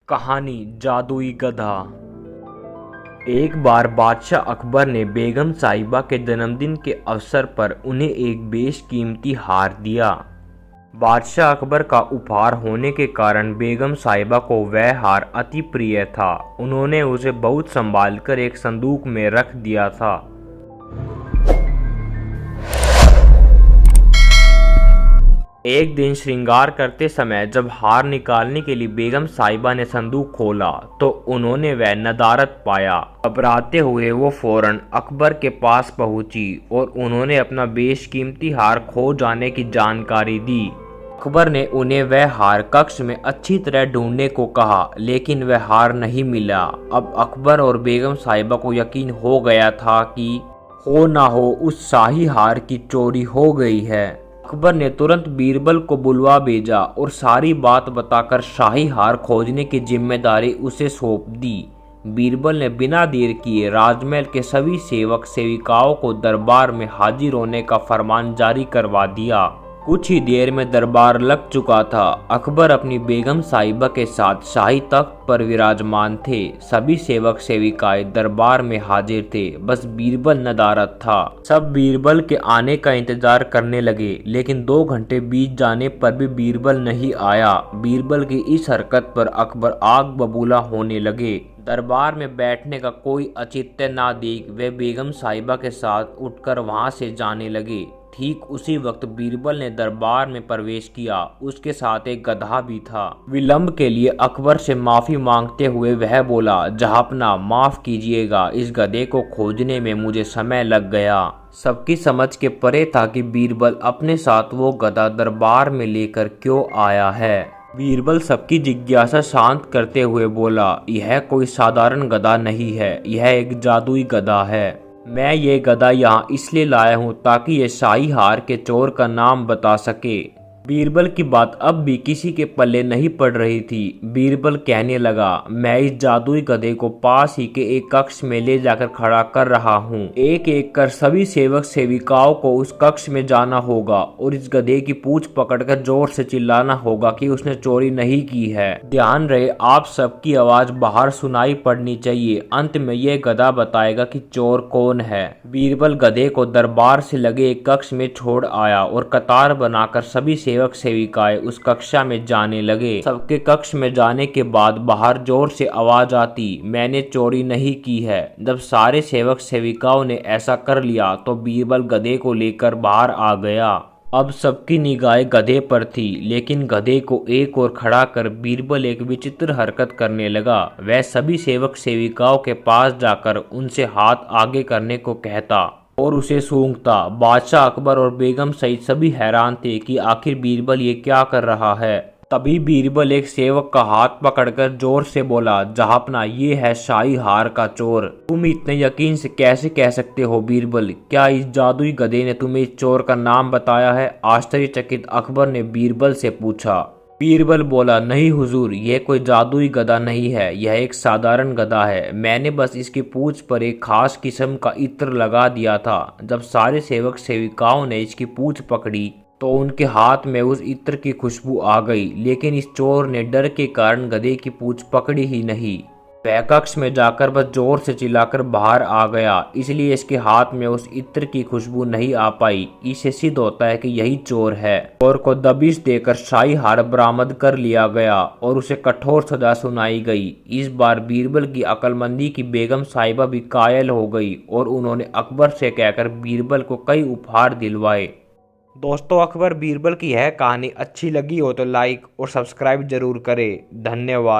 कहानी जादुई गधा। एक बार बादशाह अकबर ने बेगम साहिबा के जन्मदिन के अवसर पर उन्हें एक बेशकीमती हार दिया। बादशाह अकबर का उपहार होने के कारण बेगम साहिबा को वह हार अति प्रिय था। उन्होंने उसे बहुत संभाल कर एक संदूक में रख दिया था। एक दिन श्रृंगार करते समय जब हार निकालने के लिए बेगम साहिबा ने संदूक खोला तो उन्होंने वह नदारत पाया। घबराते हुए वो फौरन अकबर के पास पहुंची और उन्होंने अपना बेशकीमती हार खो जाने की जानकारी दी। अकबर ने उन्हें वह हार कक्ष में अच्छी तरह ढूंढने को कहा, लेकिन वह हार नहीं मिला। अब अकबर और बेगम साहिबा को यकीन हो गया था कि हो ना हो उस शाही हार की चोरी हो गई है। अकबर ने तुरंत बीरबल को बुलवा भेजा और सारी बात बताकर शाही हार खोजने की जिम्मेदारी उसे सौंप दी। बीरबल ने बिना देर किए राजमहल के सभी सेवक सेविकाओं को दरबार में हाजिर होने का फरमान जारी करवा दिया। कुछ ही देर में दरबार लग चुका था। अकबर अपनी बेगम साहिबा के साथ शाही तख्त पर विराजमान थे। सभी सेवक सेविकाएं दरबार में हाजिर थे, बस बीरबल नदारद था। सब बीरबल के आने का इंतजार करने लगे, लेकिन 2 घंटे बीत जाने पर भी बीरबल नहीं आया। बीरबल की इस हरकत पर अकबर आग बबूला होने लगे। दरबार में बैठने का कोई औचित्य ना देख वे बेगम साहिबा के साथ उठकर वहां से जाने लगे। ठीक उसी वक्त बीरबल ने दरबार में प्रवेश किया। उसके साथ एक गधा भी था। विलंब के लिए अकबर से माफी मांगते हुए वह बोला, जहापना माफ कीजिएगा, इस गधे को खोजने में मुझे समय लग गया। सबकी समझ के परे था कि बीरबल अपने साथ वो गधा दरबार में लेकर क्यों आया है। बीरबल सबकी जिज्ञासा शांत करते हुए बोला, यह कोई साधारण गधा नहीं है, यह एक जादुई गधा है। मैं ये गधा यहाँ इसलिए लाया हूँ ताकि ये शाही हार के चोर का नाम बता सके। बीरबल की बात अब भी किसी के पल्ले नहीं पड़ रही थी। बीरबल कहने लगा, मैं इस जादुई गधे को पास ही के एक कक्ष में ले जाकर खड़ा कर रहा हूँ। एक एक कर सभी सेवक सेविकाओं को उस कक्ष में जाना होगा और इस गधे की पूंछ पकड़कर जोर से चिल्लाना होगा कि उसने चोरी नहीं की है। ध्यान रहे, आप सबकी आवाज बाहर सुनाई पड़नी चाहिए। अंत में यह गधा बताएगा कि चोर कौन है। बीरबल गधे को दरबार से लगे एक कक्ष में छोड़ आया और कतार बनाकर सभी सेवक सेविकाएं उस कक्षा में जाने लगे। सबके कक्ष में जाने के बाद बाहर जोर से आवाज आती, मैंने चोरी नहीं की है। जब सारे सेवक सेविकाओं ने ऐसा कर लिया तो बीरबल गधे को लेकर बाहर आ गया। अब सबकी निगाहें गधे पर थी, लेकिन गधे को एक ओर खड़ा कर बीरबल एक विचित्र हरकत करने लगा। वह सभी सेवक सेविकाओं के पास जाकर उनसे हाथ आगे करने को कहता और उसे सूंघता। बादशाह अकबर और बेगम सहित सभी हैरान थे कि आखिर बीरबल ये क्या कर रहा है। तभी बीरबल एक सेवक का हाथ पकड़कर जोर से बोला, जहापना ये है शाही हार का चोर। तुम इतने यकीन से कैसे कह सकते हो बीरबल? क्या इस जादुई गधे ने तुम्हें इस चोर का नाम बताया है? आश्चर्यचकित अकबर ने बीरबल से पूछा। बीरबल बोला, नहीं हुजूर, यह कोई जादुई गधा नहीं है, यह एक साधारण गधा है। मैंने बस इसकी पूंछ पर एक खास किस्म का इत्र लगा दिया था। जब सारे सेवक सेविकाओं ने इसकी पूंछ पकड़ी तो उनके हाथ में उस इत्र की खुशबू आ गई, लेकिन इस चोर ने डर के कारण गधे की पूंछ पकड़ी ही नहीं। वह कक्ष में जाकर बस जोर से चिल्लाकर बाहर आ गया, इसलिए इसके हाथ में उस इत्र की खुशबू नहीं आ पाई। इससे सिद्ध होता है कि यही चोर है। चोर को दबिश देकर शाही हार बरामद कर लिया गया और उसे कठोर सजा सुनाई गई। इस बार बीरबल की अक्लमंदी की बेगम साहिबा भी कायल हो गई और उन्होंने अकबर से कहकर बीरबल को कई उपहार दिलवाए। दोस्तों, अकबर बीरबल की यह कहानी अच्छी लगी हो तो लाइक और सब्सक्राइब जरूर करें। धन्यवाद।